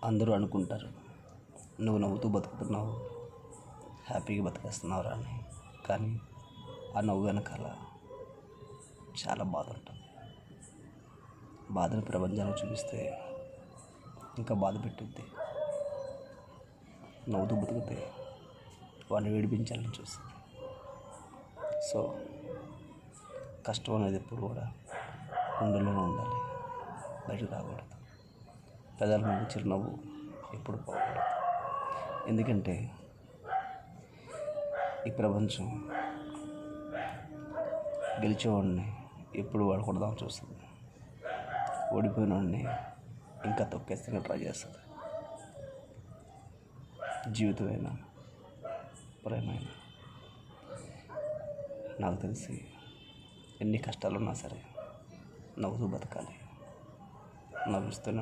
అందరూ అనుకుంటారు, నువ్వు నవ్వుతూ బతుకుతున్నావు, హ్యాపీగా బతికేస్తున్నావురా అని. కానీ ఆ నవ్వు వెనకాల చాలా బాధ ఉంటుంది. బాధను ప్రపంచానికి చూపిస్తే ఇంకా బాధ పెట్టుద్ది. నవ్వుతూ బతికితే వాడిని విడిపించాలని చూస్తుంది. సో కష్టం అనేది ఎప్పుడు కూడా గుండెల్లోనే ఉండాలి, బయటకు రాకూడదు. పెదాల మీద చిరునవ్వు ఎప్పుడు పోకూడదు. ఎందుకంటే ఈ ప్రపంచం గెలిచేవాడిని ఎప్పుడు వాడకూడదామని చూస్తుంది, ఓడిపోయిన వాడిని ఇంకా తొక్కేస్తూనే ట్రై చేస్తుంది. జీవితమైనా ప్రేమైనా నాకు తెలిసి ఎన్ని కష్టాలు ఉన్నా సరే నవ్వుతూ బతకాలి, నవ్విస్తూనే